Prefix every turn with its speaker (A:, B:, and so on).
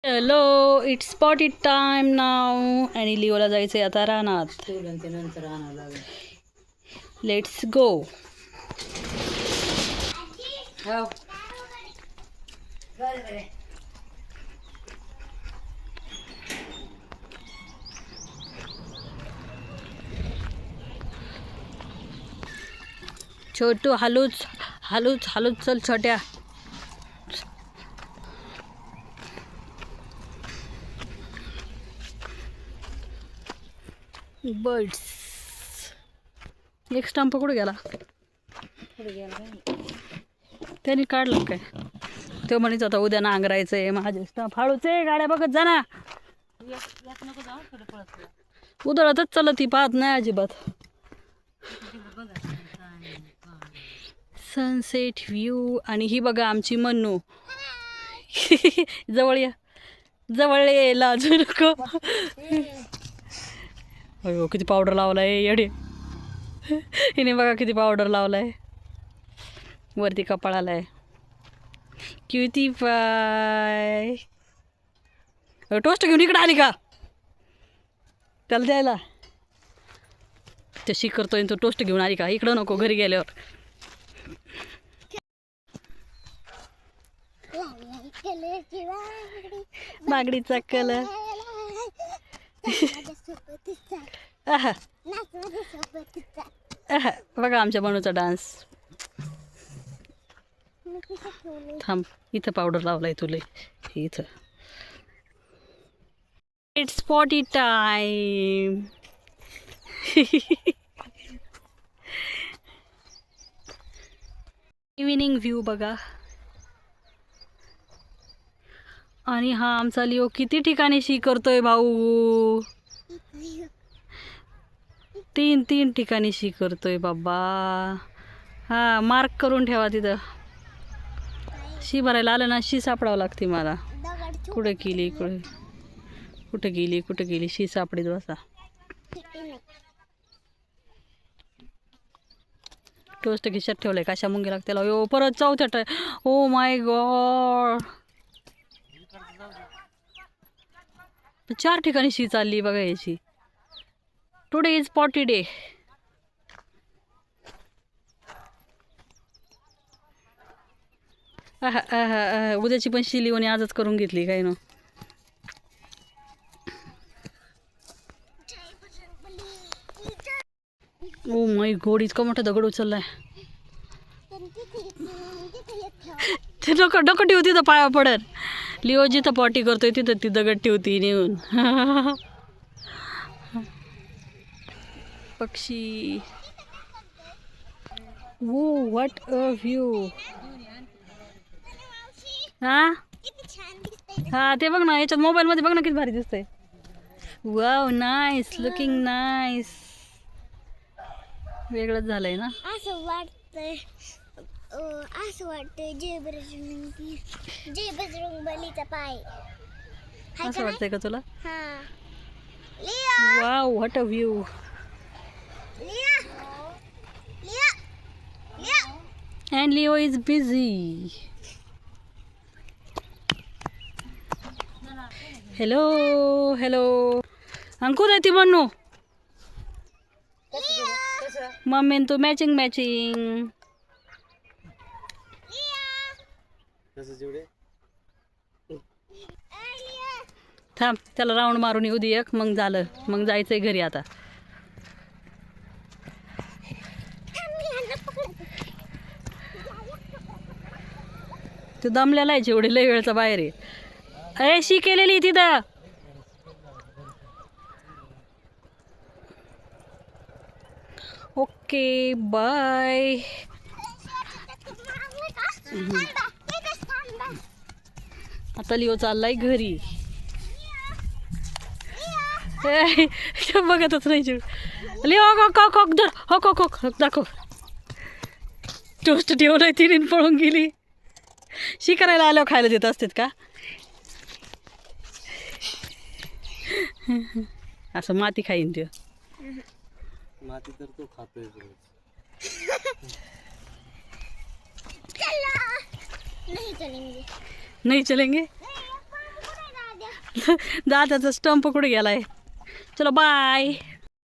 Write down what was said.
A: Hello, it's potty time नाव. आणि लिओला जायचंय आता रानात. Let's go. छोटू हलूच हलूच हलूच, चल छोट्या. बर्ड्स. एक स्टंप कुठे गेला? त्यांनी काढलं काय? तो म्हणीच आता उद्या नांगरायचंय. माझे स्टंप हळूचे, गाड्या बघत जा ना. उधळतच चल, ती पाहत नाही अजिबात. Sunset view. आणि ही बघा आमची मन्नू. जवळ या, जवळ ये, लाजू नको. अयो किती पावडर लावलाय येडे. हिने बघा किती पावडर लावलाय वरती कपाळाला आहे. क्युटी पाय. टोस्ट घेऊन इकडे आली का? त्याला द्यायला तशी करतोय तो. टोस्ट घेऊन आली का? इकडं नको, घरी गेल्यावर. बागडीचा कलर. बघा आमच्या बनूचा डान्स. थांब, इथं पावडर लावलाय तुले इथं. It's potty time. Evening view बघा. आणि हा आमचा लिओ किती ठिकाणी शी करतोय भाऊ. 3 ठिकाणी शी करतोय बाबा. हा, मार्क करून ठेवा तिथं. शी भरायला आलं ना, शी सापडावं लागते मला. कुठे गेली, कुठे गेली, कुठे गेली शी सापडीत बसा. टोस्ट खिशात ठेवलंय, कशा मुंगी लागते. यो परत चौथ्या. Oh my God. 4 ठिकाणी शी चालली बघा याची. Today is potty day. उद्याची पण शी लिओने आजच करून घेतली काय ना. ओ माय गॉड, इतका मोठा दगड उचललाय. ते डोकं ठेवती तिथं, पाया पडत. लिओ जिथं पॉटी करतोय तिथं ती दगड ठेवती नेऊन. पक्षी. वो व्हॉट अ व्ह्यू. हा ते बघ ना, याच्यात मोबाईल मध्ये बघ ना किती भारी दिसतंय. Wow, nice, looking nice. वेगळंच झालंय ना.
B: असं वाटतंय जय बजरंगबलीचा पाय.
A: असं वाटतंय का तुला?
B: हा.
A: Wow, what a view. And Leo is busy. Hello, hello. अंकुर आहे ती बनू. मम्मी तू मॅचिंग. थांब, त्याला राऊंड मारून येऊ दे एक, मग झालं. मग जायचंय घरी आता. तू दमलेला आहे जेवढे, लय वेळचा बाहेर आहे. शी केलेली तिथं. Okay bye. आता लिओ चाललाय घरी. बघतच नाही जीव. लिओ हो दाखव. टोस्ट ठेवलंय तिने, पळून गेली. शी करायला आल्यावर खायला देत असतात का? असं माती खाईन ते.
C: माती तर तो खातोय रोज.
B: नहीं चलेंगे.
A: नहीं चलेंगे. दादाचा स्टंप कुठे गेलाय चलो बाय